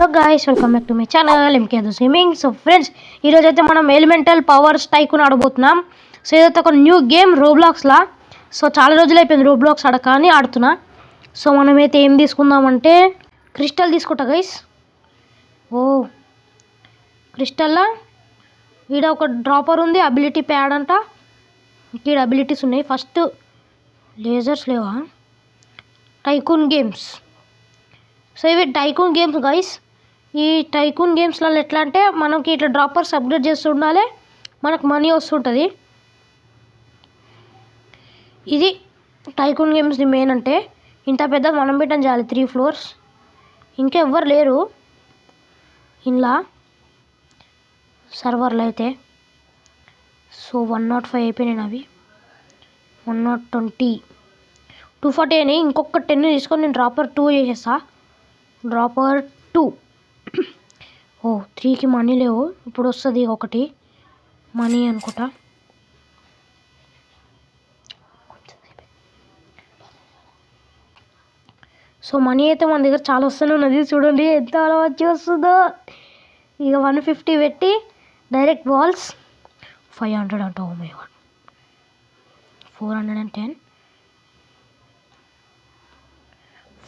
So guys welcome back to my channel ఎంకేదో swimming. So friends, ఈరోజు అయితే మనం ఎలిమెంటల్ పవర్స్ టైకూన్ ఆడబోతున్నాం. సో ఇదైతే ఒక న్యూ గేమ్ రోబ్లాక్స్లా. సో చాలా రోజులు అయిపోయింది రోబ్లాక్స్ ఆడక అని ఆడుతున్నా. సో మనమైతే ఏం తీసుకుందామంటే క్రిస్టల్ తీసుకుంటా గైస్. ఓ క్రిస్టల్లా ఈడ ఒక డ్రాపర్ ఉంది, అబిలిటీ ప్యాడ్ అంట. ఈడ అబిలిటీస్ ఉన్నాయి. ఫస్ట్ లేజర్స్ లేవా? Tycoon games. సో ఇవి టైకూన్ గేమ్స్ గైస్. ఈ టైకూన్ గేమ్స్లలో ఎట్లా అంటే మనకి ఇట్లా డ్రాపర్స్ అప్గ్రేడ్ చేస్తూ ఉండాలి, మనకు మనీ వస్తుంటుంది. ఇది టైకూన్ గేమ్స్ది మెయిన్. అంటే ఇంత పెద్ద మనం పెట్టని చేయాలి, 3 floors. ఇంకెవ్వరు లేరు ఇలా సర్వర్లో అయితే. సో 105 అయిపోయినాయి అవి, 120, 240 అయినాయి. ఇంకొక 10 తీసుకొని నేను డ్రాపర్ 2 చేసేస్తా. డ్రాపర్ 2. ఓ 3కి మనీ లేవు, ఇప్పుడు వస్తుంది ఒకటి మనీ అనుకుంటా. సో మనీ అయితే మన దగ్గర చాలా వస్తూనే ఉన్నది. చూడండి ఎంత వచ్చి వస్తుందో. ఇక 150 పెట్టి డైరెక్ట్ బాల్స్ 500 అంట. ఓ మై గాడ్, 410,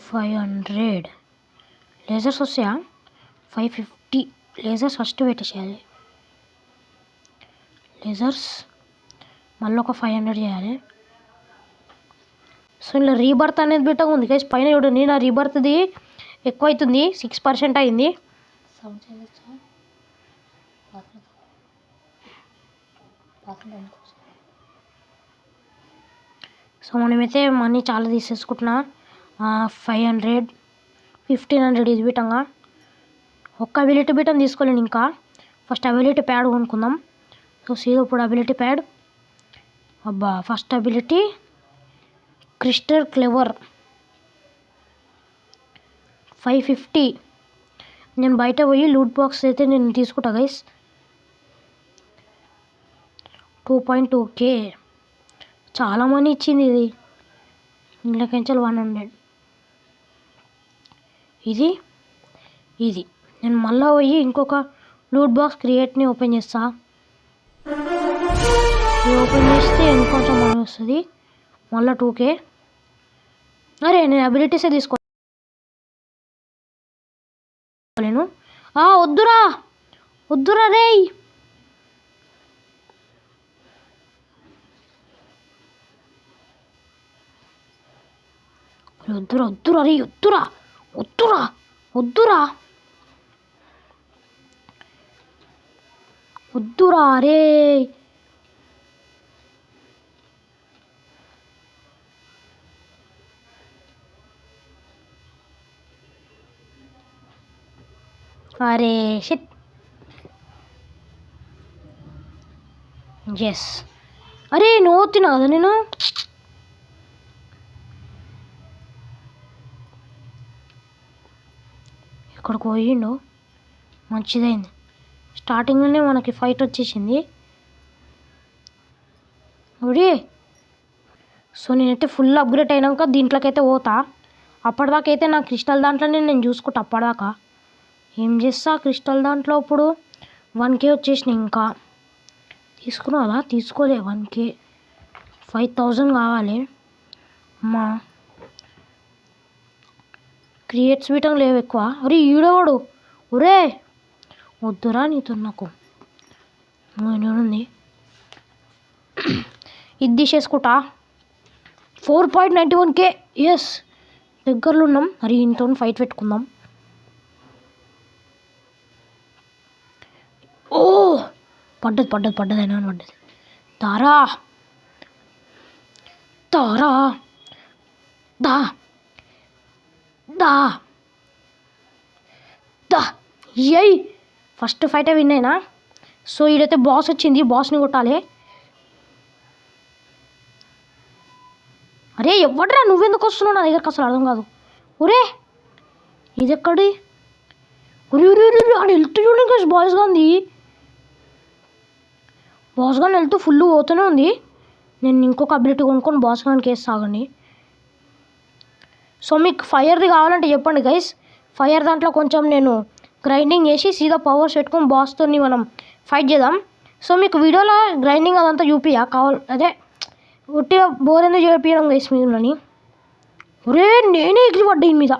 500 లేజర్స్ వస్తాయా? 550 లేజర్స్ ఫస్ట్ పెట్టేసేయాలి. లేజర్స్ మళ్ళీ ఒక 500 చేయాలి. సో ఇలా రీబర్త్ అనేది బెట్టగా ఉంది గైస్. పైన చూడండి, నా రీబర్త్ది ఎక్కువ అవుతుంది, 6% అయింది. సో మనమైతే మనీ చాలా తీసేసుకుంటున్నా. 500, 1500 ఇది బిటంగా. ఒక్క అబిలిటీ బిటం తీసుకోలేను ఇంకా. ఫస్ట్ అబిలిటీ ప్యాడ్ కొనుక్కుందాం. సో సీదా ఇప్పుడు అబిలిటీ ప్యాడ్. అబ్బా ఫస్ట్ అబిలిటీ క్రిస్టల్ క్లెవర్ 550. నేను బయట పోయి లూట్ బాక్స్ అయితే నేను తీసుకుంటా గైస్. 2.2k చాలా మనీ ఇచ్చింది ఇది. ఇందులోకించాలి 100. ఇది నేను మళ్ళీ పోయి ఇంకొక లూట్ బాక్స్ క్రియేట్ని ఓపెన్ చేస్తా. ఇది ఓపెన్ చేస్తే ఇంకొంచెం మనీ వస్తుంది, మళ్ళీ 2k. అరే నేను అబిలిటీసే తీసుకోలేను. వద్దురా వద్దురా రే. వద్దురా వద్దురా రే, వద్దురా వద్దురా వద్దురా వద్దురా రే. అరే షిట్. ఎస్, అరే నువ్వు తిన్నా కదా నేను. ఇక్కడికి పోయిండు, మంచిదైంది. స్టార్టింగ్లోనే మనకి ఫైట్ వచ్చేసింది. ఒడి సో నేనైతే ఫుల్ అప్గ్రేడ్ అయినాక దీంట్లోకైతే పోతా. అప్పటిదాకా అయితే నా క్రిస్టల్ దాంట్లోనే నేను చూసుకుంటా. అప్పటిదాకా ఏం చేస్తా క్రిస్టల్ దాంట్లో. ఇప్పుడు 1k వచ్చేసినాయి. ఇంకా తీసుకున్నావా? తీసుకోలే. 1k 5000 కావాలి. అమ్మా క్రియేట్స్ వీటం లేవు ఎక్కువ. అరే ఈడవాడు, ఒరే వద్దురా నీతో నాకు. ఉంది ఇది తీసేసుకుంటా. 4.91k. ఎస్ దగ్గరలో ఉన్నాం. మరి ఇంతో ఫైట్ పెట్టుకుందాం. ఓ పడ్డది అయినా పడ్డది. తారా దా దా దా ఎయ్. ఫస్ట్ ఫైటే విన్ అయినా. సో ఈడైతే బాస్ వచ్చింది, బాస్ని కొట్టాలి. అరే ఎవడ్రా, నువ్వెందుకు వస్తున్నావు నా దగ్గరకు? అసలు అర్థం కాదు. ఒరే ఇది ఎక్కడి? ఒరే అని వెళ్తూ చూడండి కదా బాయ్స్ గాంది. బాస్ గాన్ వెళ్తూ ఫుల్ పోతూనే ఉంది. నేను ఇంకొక అబిలిటీ కొనుక్కొని బాస్ గాన్కి వేసి సాగండి. సో మీకు ఫైర్ది కావాలంటే చెప్పండి గైస్. ఫైర్ దాంట్లో కొంచెం నేను గ్రైండింగ్ చేసి సీదా పవర్స్ పెట్టుకొని బాస్తో మనం ఫైట్ చేద్దాం. సో మీకు వీడియోలో గ్రైండింగ్ అదంతా చూపియా అదే ఉట్టిగా బోర్ ఎందుకు చేపియడం గైస్ మీదని. ఒరే నేనే ఎగిరి పడ్డా దీని మీద.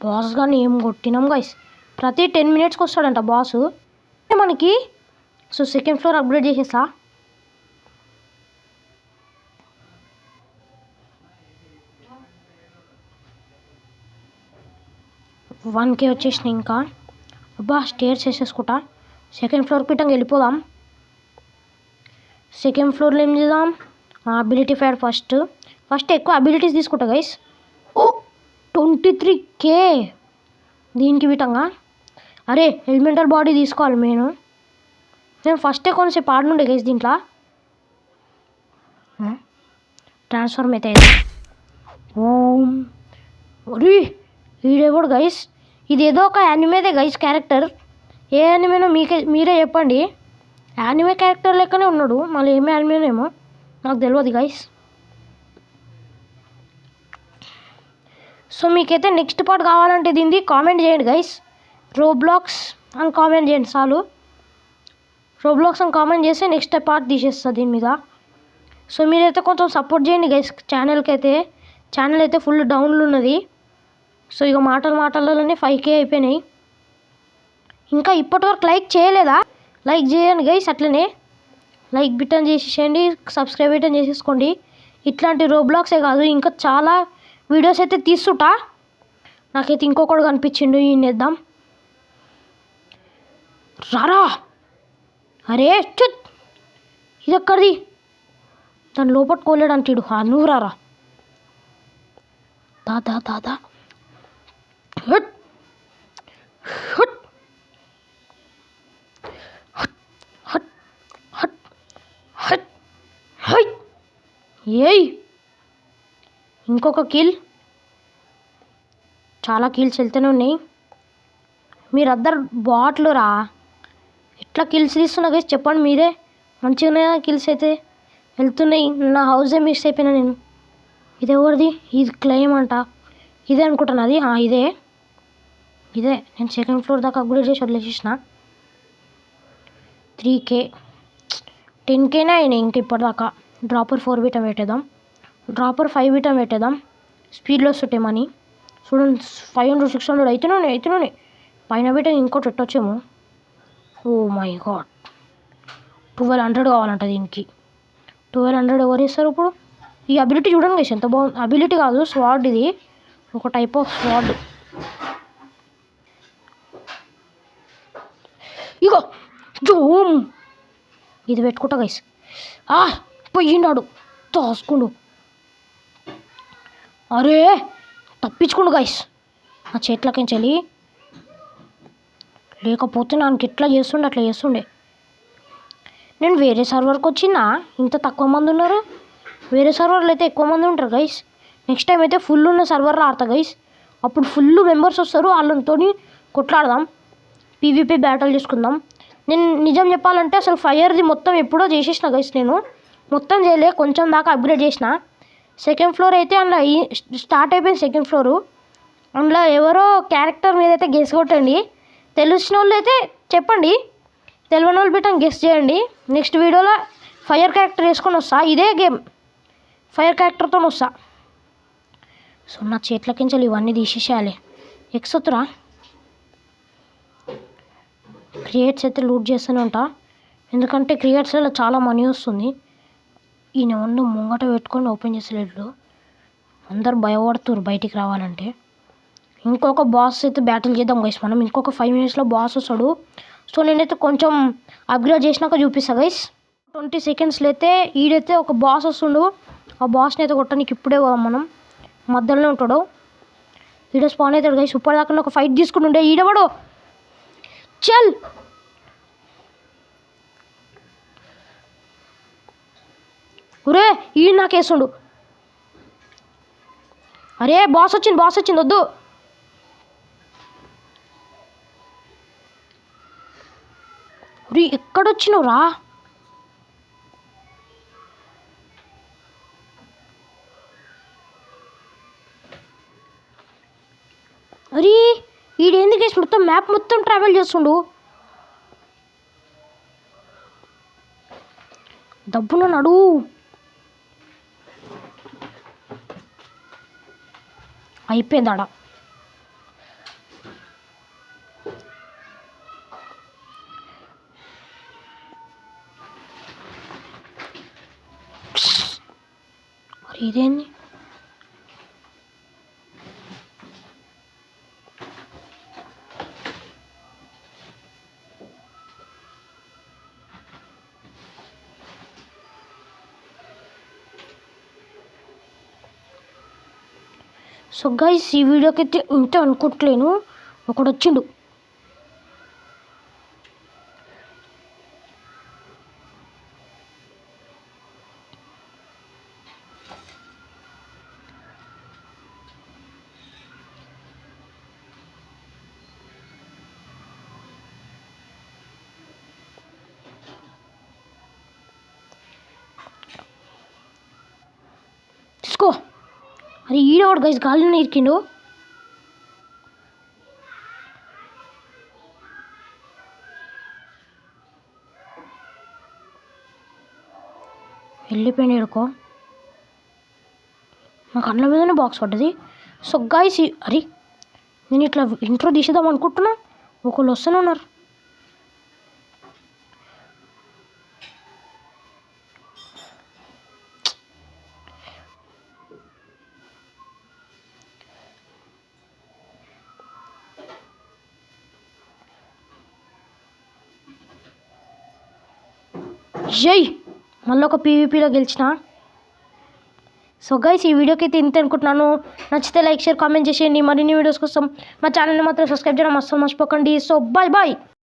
బాస్ కానీ ఏం కొట్టినాం గైస్. ప్రతి 10 minutesకి వస్తాడంట బాసు మనకి. సో సెకండ్ ఫ్లోర్ అప్గ్రేడ్ చేసేసా. వన్కే వచ్చేసినాయి ఇంకా. అబ్బా స్టేర్స్ వేసేసుకుంటా. సెకండ్ ఫ్లోర్కి పిట్టంగా వెళ్ళిపోదాం. సెకండ్ ఫ్లోర్లో ఏం చేద్దాం, అబిలిటీ ఫైర్ ఫస్ట్ ఎక్కువ అబిలిటీస్ తీసుకుంటా గైస్. ఓ 23K దీనికి విటంగా. అరే ఎలిమెంటల్ బాడీ తీసుకోవాలి నేను ఫస్టే కొంచెంసేపు ఆడునుండే గైస్ దీంట్లో. ట్రాన్స్ఫర్మ్ అయితే ఓం. ఒరి వీడేవాడు గైస్, ఇది ఏదో ఒక యానిమేదే గైస్ క్యారెక్టర్. ఏ యానిమేనో మీరే చెప్పండి. యానిమే క్యారెక్టర్ లెక్కనే ఉన్నాడు, మళ్ళీ ఏమే యానిమేనేమో నాకు తెలియదు గైస్. సో మీకైతే నెక్స్ట్ పార్ట్ కావాలంటే దీన్ని కామెంట్ చేయండి గైస్. రోబ్లాక్స్ అని కామెంట్ చేయండి చాలు. రోబ్లాక్స్ అని కామెంట్ చేస్తే నెక్స్ట్ పార్ట్ తీసేస్తా దీని మీద. సో మీరైతే కొంచెం సపోర్ట్ చేయండి గైస్ ఛానల్ అయితే ఫుల్ డౌన్లో ఉన్నది. సో ఇక మాటలలోనే 5K అయిపోయినాయి. ఇంకా ఇప్పటివరకు లైక్ చేయలేదా, లైక్ చేయండి గైస్. అట్లనే లైక్ బటన్ చేసేసేయండి, సబ్స్క్రైబ్ బటన్ చేసేసుకోండి. ఇట్లాంటి రోబ్లాక్సే కాదు ఇంకా చాలా వీడియోస్ అయితే తీస్తుంటా. నాకైతే ఇంకొకడు కనిపించిండు, ఈయన వేద్దాం. రారా అరే చుట్, ఇది ఎక్కడిది, దాని లోపట్టుకోలేడు అంటాడు. నువ్వు రారా దాదా. హట్ హట్ హట్ హట్ హట్ హట్. ఏయ్ ఇంకొక కిల్. చాలా కిల్స్ వెళ్తూనే ఉన్నాయి. మీరందరు బాట్లు రా, ఎట్లా కిల్స్ తీస్తున్నా గైస్ చెప్పండి మీరే. మంచిగానే కిల్స్ అయితే వెళ్తున్నాయి. నా హౌసే మిస్ అయిపోయినా నేను. ఇది ఎవరిది, ఇది క్లెయిమ్ అంట. ఇదే అనుకుంటాను అది. ఇదే నేను సెకండ్ ఫ్లోర్ దాకా అప్గ్రేడ్ చేసి వదిలేసేసిన. 3K 10Kనే అయినాయి ఇంక ఇప్పటిదాకా. డ్రాపర్ 4 బీటం పెట్టేద్దాం, డ్రాపర్ 5 బీటం పెట్టేద్దాం. స్పీడ్లో వస్తుంటే మనీ చూడండి 500 600 అయితేనే పైన బీటం ఇంకోటి పెట్టొచ్చేమో. ఓ మై గాడ్ 1200 కావాలంట దీనికి. 1200 ఎవరు ఇస్తారు ఇప్పుడు. ఈ అబిలిటీ చూడండి గైస్ ఎంత బాగుంది. అబిలిటీ కాదు స్వాడ్, ఇది ఒక టైప్ ఆఫ్ స్వాడ్. ఇగో జూమ్ ఇది పెట్టుకుంటా గైస్. పోయిండాడు తోసుకుండు. అరే తప్పించుకుండు గైస్ నా చేతిలోకించాలి. లేకపోతే నాకు ఎట్లా చేస్తుండే. నేను వేరే సర్వర్కి వచ్చినా, ఇంత తక్కువ మంది ఉన్నారు. వేరే సర్వర్లో అయితే ఎక్కువ మంది ఉంటారు గైస్. నెక్స్ట్ టైం అయితే ఫుల్ ఉన్న సర్వర్లో ఆడతా గైస్. అప్పుడు ఫుల్ మెంబర్స్ వస్తారు, వాళ్ళతో కొట్లాడదాం, PvP బ్యాటిల్ చేసుకుందాం. నేను నిజం చెప్పాలంటే అసలు ఫైర్ది మొత్తం ఎప్పుడో చేసేసిన గైస్. నేను మొత్తం చేయలే, కొంచెం దాకా అప్గ్రేడ్ చేసిన. సెకండ్ ఫ్లోర్ అయితే అందులో స్టార్ట్ అయిపోయింది. సెకండ్ ఫ్లోరు అందులో ఎవరో క్యారెక్టర్ మీద అయితే గెస్ కొట్టండి. తెలిసిన వాళ్ళు అయితే చెప్పండి, తెలియని వాళ్ళు పెట్టని గెస్ చేయండి. నెక్స్ట్ వీడియోలో ఫైర్ క్యారెక్టర్ వేసుకొని వస్తా. ఇదే గేమ్ ఫైర్ క్యారెక్టర్తో వస్తా. సో నా చేతిలోకించాలి ఇవన్నీ తీసేసేయాలి. ఎక్సొత్తురా క్రియేట్స్ అయితే లూట్ చేస్తూనే ఉంటా, ఎందుకంటే క్రియేట్స్లో చాలా మనీ వస్తుంది. ఈయన ముంగట పెట్టుకొని ఓపెన్ చేసేలేడు. అందరు భయపడుతున్నారు బయటికి రావాలంటే. ఇంకొక బాస్ అయితే బ్యాటిల్ చేద్దాం గైస్ మనం. ఇంకొక 5 minutesలో బాస్ వస్తాడు. సో నేనైతే కొంచెం అప్గ్రేడ్ చేసినాక చూపిస్తా గైస్. 20 secondsలో అయితే ఈడైతే ఒక బాస్ వస్తుండు. ఆ బాస్ని అయితే కొట్టడానికి ఇప్పుడే పోదాం మనం. మధ్యలోనే ఉంటాడు, ఈడ స్పాన్ అవుతాడు గైస్. ఇప్పటిదాకా ఒక ఫైట్ తీసుకుంటుండే ఈడవాడు. చల్ ఒరే ఈ నాకేస్తుండు. అరే బాస్ వచ్చింది వద్దు. అరే ఎక్కడొచ్చినవురా? అరే ఈడేంది గైస్ మొత్తం మ్యాప్ మొత్తం ట్రావెల్ చేస్తుండు. దబ్బున నడు. అయిపోయింది ఆడ. ఇదేంది? సో గైస్ ఈ వీడియోకి అయితే ఇంత అనుకుంటలేను. ఒకడు వచ్చిండు. తీసుకో. అరే ఈడవాడు గైస్ గాలిలో ఇరికిండు. వెళ్ళిపోయిన ఎడుకో. నాకు అన్న మీదనే బాక్స్ పడ్డది. సో గైస్ అరే నేను ఇట్లా ఇంట్రో తీసేద్దాం అనుకుంటున్నా, ఒకళ్ళు వస్తూనే ఉన్నారు. జై మళ్ళీ ఒక పీవీపీలో గెలిచిన. సో గైస్ ఈ వీడియోకి అయితే ఇంత అనుకుంటున్నాను. నచ్చితే లైక్ షేర్ కామెంట్ చేసేయండి. మరిన్ని వీడియోస్ కోసం మా ఛానల్ని మాత్రం సబ్స్క్రైబ్ చేయడం అస్సలు మర్చిపోకండి. So bye bye.